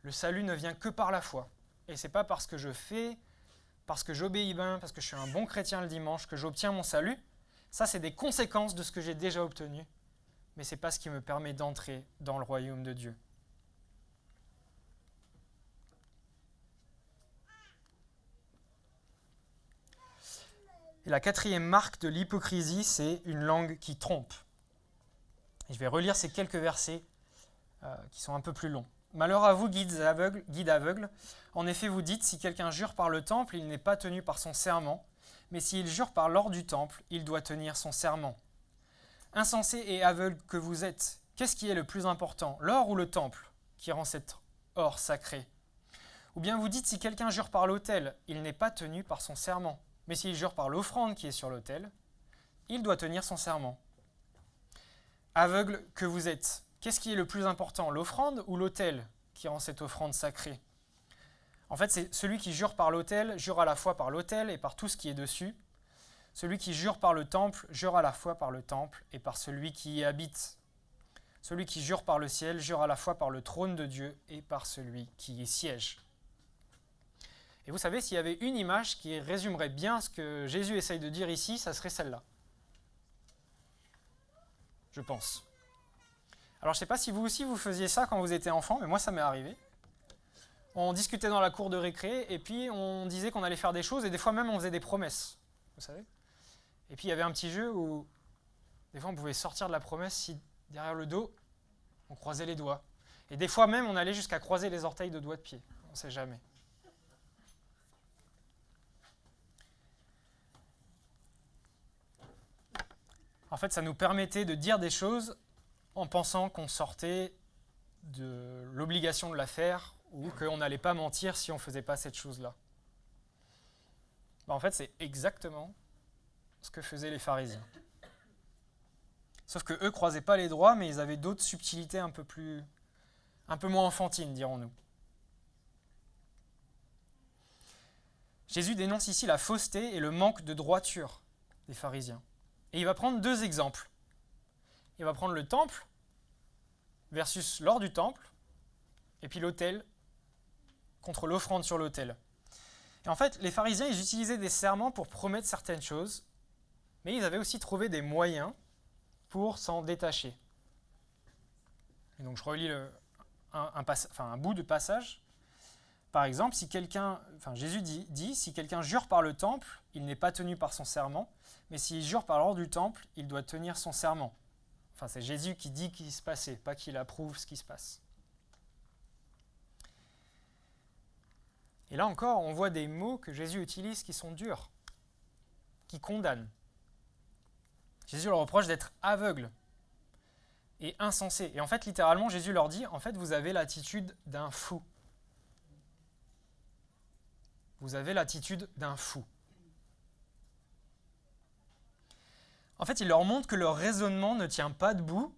Le salut ne vient que par la foi. Et ce n'est pas parce que je fais, parce que j'obéis bien, parce que je suis un bon chrétien le dimanche, que j'obtiens mon salut. Ça, c'est des conséquences de ce que j'ai déjà obtenu. Mais ce n'est pas ce qui me permet d'entrer dans le royaume de Dieu. Et la quatrième marque de l'hypocrisie, c'est une langue qui trompe. Et je vais relire ces quelques versets qui sont un peu plus longs. Malheur à vous, guides aveugles. En effet, vous dites, si quelqu'un jure par le temple, il n'est pas tenu par son serment, mais s'il jure par l'or du temple, il doit tenir son serment. Insensés et aveugles que vous êtes, qu'est-ce qui est le plus important, l'or ou le temple, qui rend cet or sacré? Ou bien vous dites, si quelqu'un jure par l'autel, il n'est pas tenu par son serment. Mais s'il jure par l'offrande qui est sur l'autel, il doit tenir son serment. Aveugle que vous êtes, qu'est-ce qui est le plus important, l'offrande ou l'autel qui rend cette offrande sacrée? En fait, c'est celui qui jure par l'autel, jure à la fois par l'autel et par tout ce qui est dessus. Celui qui jure par le temple, jure à la fois par le temple et par celui qui y habite. Celui qui jure par le ciel, jure à la fois par le trône de Dieu et par celui qui y siège. Et vous savez, s'il y avait une image qui résumerait bien ce que Jésus essaye de dire ici, ça serait celle-là. Je pense. Alors je ne sais pas si vous aussi vous faisiez ça quand vous étiez enfant, mais moi ça m'est arrivé. On discutait dans la cour de récré et puis on disait qu'on allait faire des choses et des fois même on faisait des promesses, vous savez. Et puis il y avait un petit jeu où des fois on pouvait sortir de la promesse si derrière le dos on croisait les doigts. Et des fois même on allait jusqu'à croiser les orteils de doigts de pied, on ne sait jamais. En fait, ça nous permettait de dire des choses en pensant qu'on sortait de l'obligation de la faire ou qu'on n'allait pas mentir si on ne faisait pas cette chose-là. En fait, c'est exactement ce que faisaient les pharisiens. Sauf qu'eux ne croisaient pas les doigts, mais ils avaient d'autres subtilités un peu moins enfantines, dirons-nous. Jésus dénonce ici la fausseté et le manque de droiture des pharisiens. Et il va prendre deux exemples. Il va prendre le temple versus l'or du temple, et puis l'autel contre l'offrande sur l'autel. Et en fait, les pharisiens, ils utilisaient des serments pour promettre certaines choses, mais ils avaient aussi trouvé des moyens pour s'en détacher. Et donc je relis un bout de passage. Par exemple, Jésus dit, si quelqu'un jure par le temple, il n'est pas tenu par son serment, mais s'il jure par l'ordre du temple, il doit tenir son serment. Enfin, c'est Jésus qui dit qu'il se passait, pas qu'il approuve ce qui se passe. Et là encore, on voit des mots que Jésus utilise qui sont durs, qui condamnent. Jésus leur reproche d'être aveugles et insensés. Et en fait, littéralement, Jésus leur dit, en fait, vous avez l'attitude d'un fou. Vous avez l'attitude d'un fou. En fait, il leur montre que leur raisonnement ne tient pas debout,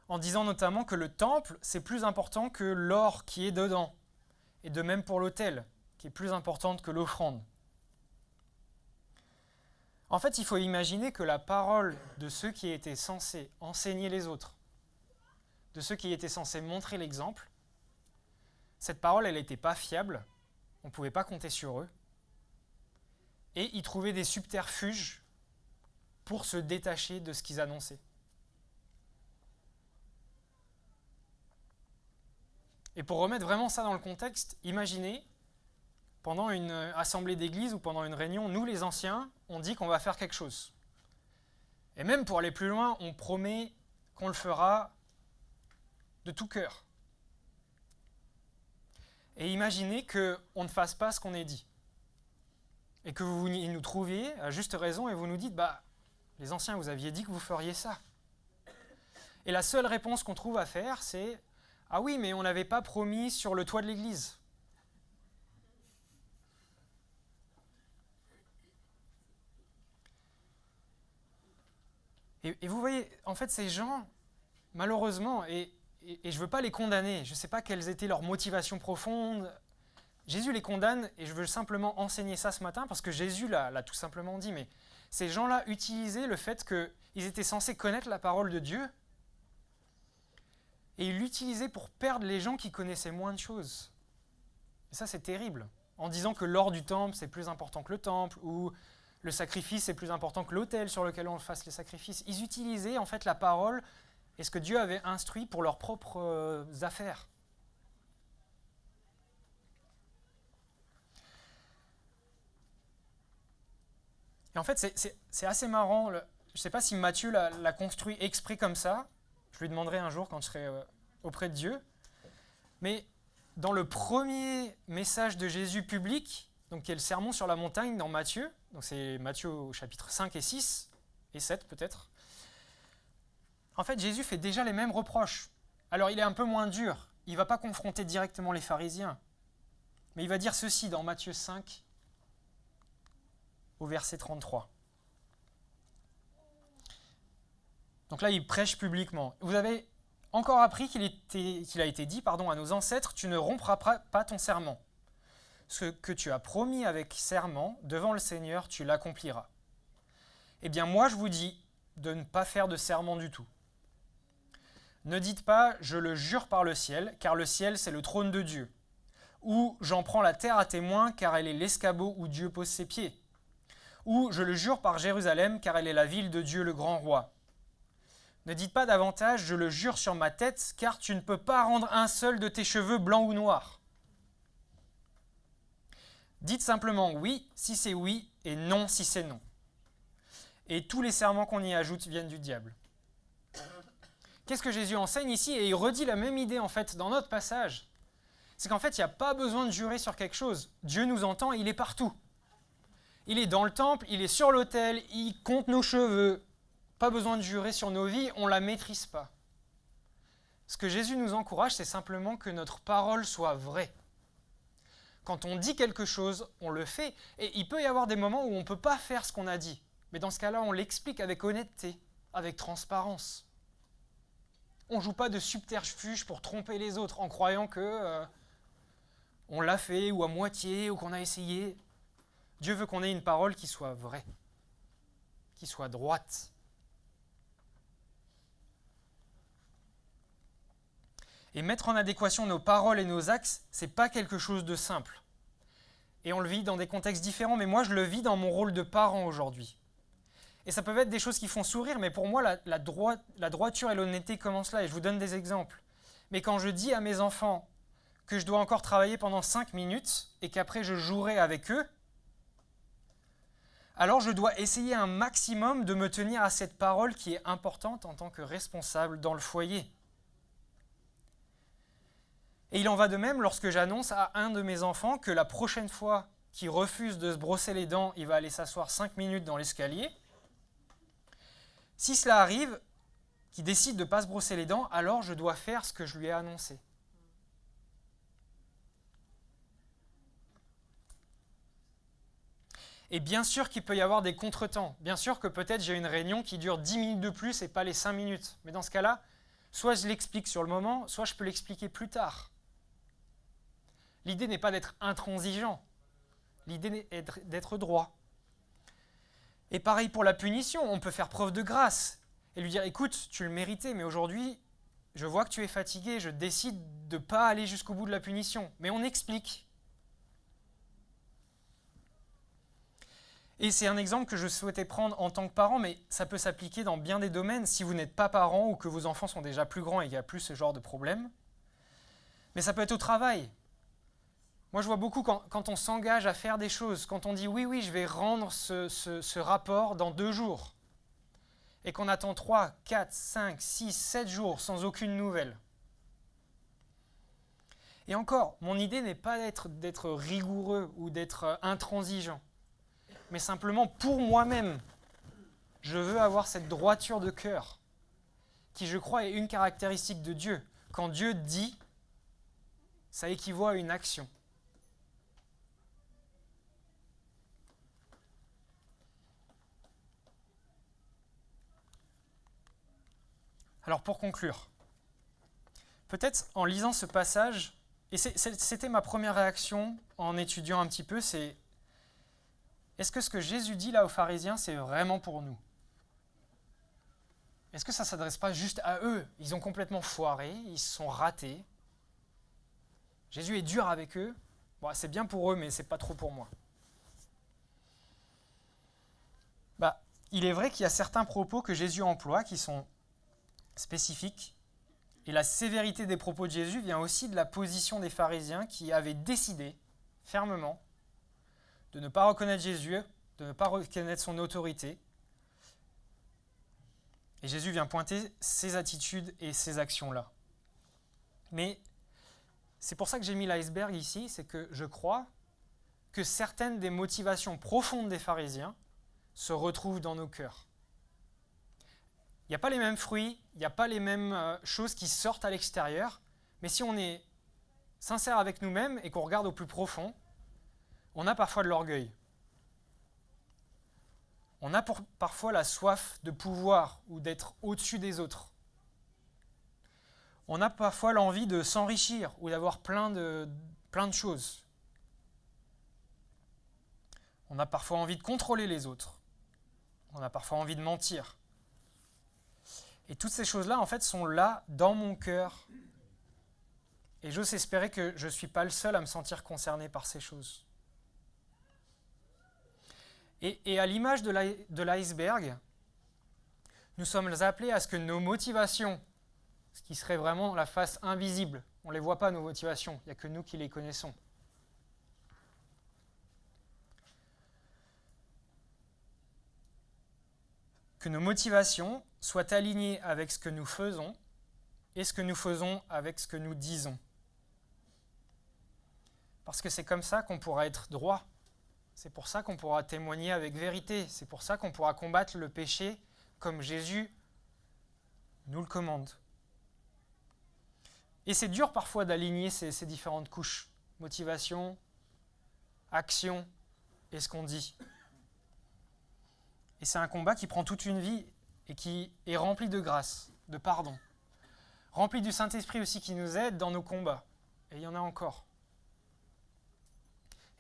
en disant notamment que le temple, c'est plus important que l'or qui est dedans. Et de même pour l'autel, qui est plus importante que l'offrande. En fait, il faut imaginer que la parole de ceux qui étaient censés enseigner les autres, de ceux qui étaient censés montrer l'exemple, cette parole, elle n'était pas fiable, on ne pouvait pas compter sur eux, et ils trouvaient des subterfuges pour se détacher de ce qu'ils annonçaient. Et pour remettre vraiment ça dans le contexte, imaginez, pendant une assemblée d'église ou pendant une réunion, nous les anciens, on dit qu'on va faire quelque chose. Et même pour aller plus loin, on promet qu'on le fera de tout cœur. Et imaginez qu'on ne fasse pas ce qu'on est dit. Et que vous nous trouviez à juste raison et vous nous dites, les anciens, vous aviez dit que vous feriez ça. Et la seule réponse qu'on trouve à faire, c'est « Ah oui, mais on n'avait pas promis sur le toit de l'église. » Et vous voyez, en fait, ces gens, malheureusement, et je ne veux pas les condamner, je ne sais pas quelles étaient leurs motivations profondes. Jésus les condamne, et je veux simplement enseigner ça ce matin, parce que Jésus l'a tout simplement dit, mais ces gens-là utilisaient le fait qu'ils étaient censés connaître la parole de Dieu, et ils l'utilisaient pour perdre les gens qui connaissaient moins de choses. Et ça, c'est terrible. En disant que l'or du temple, c'est plus important que le temple, ou le sacrifice, c'est plus important que l'autel sur lequel on fasse les sacrifices. Ils utilisaient en fait la parole et ce que Dieu avait instruit pour leurs propres affaires. Et en fait, c'est assez marrant. Je ne sais pas si Matthieu l'a construit exprès comme ça. Je lui demanderai un jour quand je serai auprès de Dieu. Mais dans le premier message de Jésus public, donc qui est le sermon sur la montagne dans Matthieu, donc c'est Matthieu au chapitre 5 et 6, et 7 peut-être, en fait Jésus fait déjà les mêmes reproches. Alors il est un peu moins dur, il ne va pas confronter directement les pharisiens, mais il va dire ceci dans Matthieu 5, au verset 33. Donc là, il prêche publiquement. Vous avez encore appris qu'il a été dit à nos ancêtres, tu ne rompras pas ton serment. Ce que tu as promis avec serment, devant le Seigneur, tu l'accompliras. Eh bien, moi, je vous dis de ne pas faire de serment du tout. Ne dites pas, je le jure par le ciel, car le ciel, c'est le trône de Dieu. Ou, j'en prends la terre à témoin, car elle est l'escabeau où Dieu pose ses pieds. Ou, je le jure par Jérusalem, car elle est la ville de Dieu le grand roi. Ne dites pas davantage, je le jure sur ma tête, car tu ne peux pas rendre un seul de tes cheveux blancs ou noirs. Dites simplement oui si c'est oui et non si c'est non. Et tous les serments qu'on y ajoute viennent du diable. Qu'est-ce que Jésus enseigne ici? Et il redit la même idée en fait dans notre passage. C'est qu'en fait, il n'y a pas besoin de jurer sur quelque chose. Dieu nous entend, il est partout. Il est dans le temple, il est sur l'autel, il compte nos cheveux. Pas besoin de jurer sur nos vies, on ne la maîtrise pas. Ce que Jésus nous encourage, c'est simplement que notre parole soit vraie. Quand on dit quelque chose, on le fait. Et il peut y avoir des moments où on ne peut pas faire ce qu'on a dit. Mais dans ce cas-là, on l'explique avec honnêteté, avec transparence. On ne joue pas de subterfuge pour tromper les autres en croyant que on l'a fait ou à moitié ou qu'on a essayé. Dieu veut qu'on ait une parole qui soit vraie, qui soit droite. Et mettre en adéquation nos paroles et nos actes, c'est pas quelque chose de simple. Et on le vit dans des contextes différents, mais moi je le vis dans mon rôle de parent aujourd'hui. Et ça peut être des choses qui font sourire, mais pour moi la droiture et l'honnêteté commencent là, et je vous donne des exemples. Mais quand je dis à mes enfants que je dois encore travailler pendant 5 minutes et qu'après je jouerai avec eux, alors je dois essayer un maximum de me tenir à cette parole qui est importante en tant que responsable dans le foyer. Et il en va de même lorsque j'annonce à un de mes enfants que la prochaine fois qu'il refuse de se brosser les dents, il va aller s'asseoir 5 minutes dans l'escalier. Si cela arrive, qu'il décide de ne pas se brosser les dents, alors je dois faire ce que je lui ai annoncé. Et bien sûr qu'il peut y avoir des contretemps. Bien sûr que peut-être j'ai une réunion qui dure 10 minutes de plus et pas les 5 minutes. Mais dans ce cas-là, soit je l'explique sur le moment, soit je peux l'expliquer plus tard. L'idée n'est pas d'être intransigeant. L'idée est d'être droit. Et pareil pour la punition, on peut faire preuve de grâce et lui dire « Écoute, tu le méritais, mais aujourd'hui, je vois que tu es fatigué, je décide de ne pas aller jusqu'au bout de la punition. » Mais on explique. Et c'est un exemple que je souhaitais prendre en tant que parent, mais ça peut s'appliquer dans bien des domaines si vous n'êtes pas parent ou que vos enfants sont déjà plus grands et qu'il n'y a plus ce genre de problème. Mais ça peut être au travail. Moi, je vois beaucoup quand on s'engage à faire des choses, quand on dit oui, je vais rendre ce rapport dans 2 jours, et qu'on attend 3, 4, 5, 6, 7 jours sans aucune nouvelle. Et encore, mon idée n'est pas d'être rigoureux ou d'être intransigeant, mais simplement pour moi-même, je veux avoir cette droiture de cœur, qui je crois est une caractéristique de Dieu. Quand Dieu dit, ça équivaut à une action. Alors pour conclure, peut-être en lisant ce passage, et c'était ma première réaction en étudiant un petit peu, c'est est-ce que ce que Jésus dit là aux pharisiens, c'est vraiment pour nous? Est-ce que ça ne s'adresse pas juste à eux? Ils ont complètement foiré, ils se sont ratés. Jésus est dur avec eux. Bon, c'est bien pour eux, mais c'est pas trop pour moi. Il est vrai qu'il y a certains propos que Jésus emploie qui sont spécifiques. Et la sévérité des propos de Jésus vient aussi de la position des pharisiens qui avaient décidé fermement de ne pas reconnaître Jésus, de ne pas reconnaître son autorité. Et Jésus vient pointer ces attitudes et ces actions-là. Mais c'est pour ça que j'ai mis l'iceberg ici, c'est que je crois que certaines des motivations profondes des pharisiens se retrouvent dans nos cœurs. Il n'y a pas les mêmes fruits, il n'y a pas les mêmes choses qui sortent à l'extérieur, mais si on est sincère avec nous-mêmes et qu'on regarde au plus profond, on a parfois de l'orgueil. On a parfois la soif de pouvoir ou d'être au-dessus des autres. On a parfois l'envie de s'enrichir ou d'avoir plein de choses. On a parfois envie de contrôler les autres. On a parfois envie de mentir. Et toutes ces choses-là, en fait, sont là, dans mon cœur. Et j'ose espérer que je ne suis pas le seul à me sentir concerné par ces choses. Et à l'image de l'iceberg, nous sommes appelés à ce que nos motivations, ce qui serait vraiment la face invisible, on ne les voit pas nos motivations, il n'y a que nous qui les connaissons. Que nos motivations soient alignées avec ce que nous faisons et ce que nous faisons avec ce que nous disons. Parce que c'est comme ça qu'on pourra être droit. C'est pour ça qu'on pourra témoigner avec vérité. C'est pour ça qu'on pourra combattre le péché comme Jésus nous le commande. Et c'est dur parfois d'aligner ces différentes couches. Motivation, action et ce qu'on dit. Et c'est un combat qui prend toute une vie et qui est rempli de grâce, de pardon. Rempli du Saint-Esprit aussi qui nous aide dans nos combats. Et il y en a encore.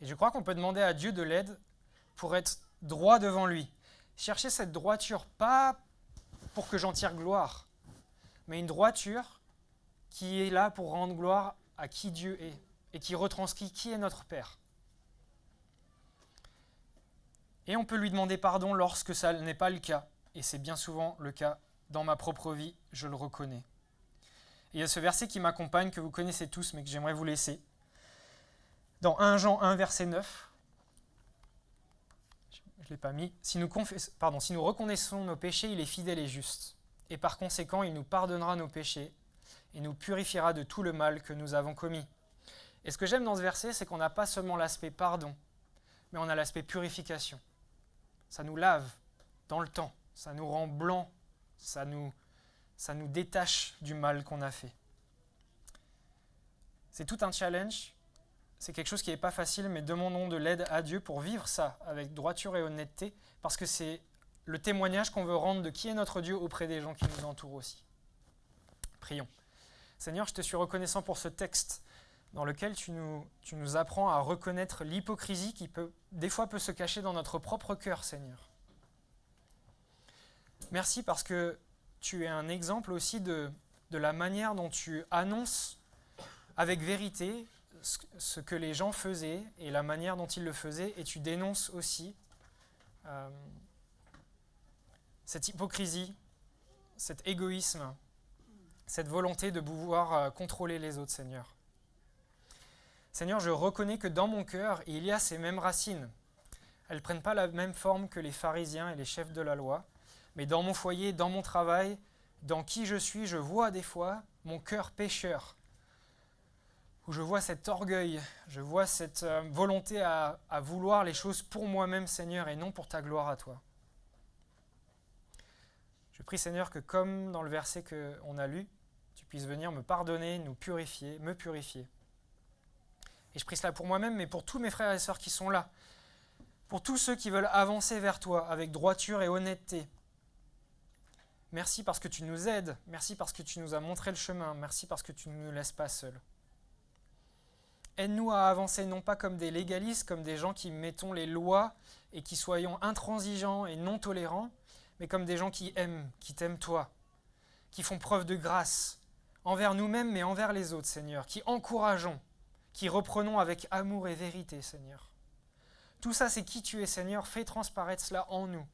Et je crois qu'on peut demander à Dieu de l'aide pour être droit devant lui. Chercher cette droiture, pas pour que j'en tire gloire, mais une droiture qui est là pour rendre gloire à qui Dieu est et qui retranscrit qui est notre Père. Et on peut lui demander pardon lorsque ça n'est pas le cas, et c'est bien souvent le cas dans ma propre vie, je le reconnais. Et il y a ce verset qui m'accompagne, que vous connaissez tous, mais que j'aimerais vous laisser. Dans 1 Jean 1, verset 9, je ne l'ai pas mis, si nous reconnaissons nos péchés, il est fidèle et juste. Et par conséquent, il nous pardonnera nos péchés et nous purifiera de tout le mal que nous avons commis. Et ce que j'aime dans ce verset, c'est qu'on n'a pas seulement l'aspect pardon, mais on a l'aspect purification. Ça nous lave dans le temps, ça nous rend blanc, ça nous détache du mal qu'on a fait. C'est tout un challenge, c'est quelque chose qui n'est pas facile, mais demandons de l'aide à Dieu pour vivre ça avec droiture et honnêteté, parce que c'est le témoignage qu'on veut rendre de qui est notre Dieu auprès des gens qui nous entourent aussi. Prions. Seigneur, je te suis reconnaissant pour ce texte dans lequel tu nous apprends à reconnaître l'hypocrisie qui des fois peut se cacher dans notre propre cœur, Seigneur. Merci parce que tu es un exemple aussi de la manière dont tu annonces avec vérité ce que les gens faisaient et la manière dont ils le faisaient, et tu dénonces aussi cette hypocrisie, cet égoïsme, cette volonté de pouvoir contrôler les autres, Seigneur. Seigneur, je reconnais que dans mon cœur, il y a ces mêmes racines. Elles ne prennent pas la même forme que les pharisiens et les chefs de la loi, mais dans mon foyer, dans mon travail, dans qui je suis, je vois des fois mon cœur pécheur, où je vois cet orgueil, je vois cette volonté à vouloir les choses pour moi-même, Seigneur, et non pour ta gloire à toi. Je prie, Seigneur, que comme dans le verset qu'on a lu, tu puisses venir me pardonner, nous purifier, me purifier. Et je prie cela pour moi-même, mais pour tous mes frères et sœurs qui sont là, pour tous ceux qui veulent avancer vers toi avec droiture et honnêteté. Merci parce que tu nous aides, merci parce que tu nous as montré le chemin, merci parce que tu ne nous laisses pas seuls. Aide-nous à avancer non pas comme des légalistes, comme des gens qui mettons les lois et qui soyons intransigeants et non tolérants, mais comme des gens qui aiment, qui t'aiment toi, qui font preuve de grâce envers nous-mêmes mais envers les autres, Seigneur, qui encourageons, qui reprenons avec amour et vérité, Seigneur. Tout ça, c'est qui tu es, Seigneur. Fais transparaître cela en nous,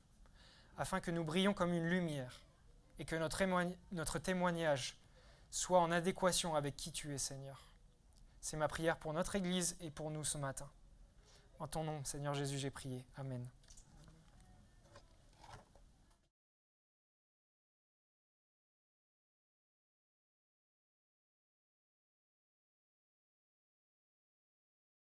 afin que nous brillions comme une lumière et que notre témoignage soit en adéquation avec qui tu es, Seigneur. C'est ma prière pour notre Église et pour nous ce matin. En ton nom, Seigneur Jésus, j'ai prié. Amen.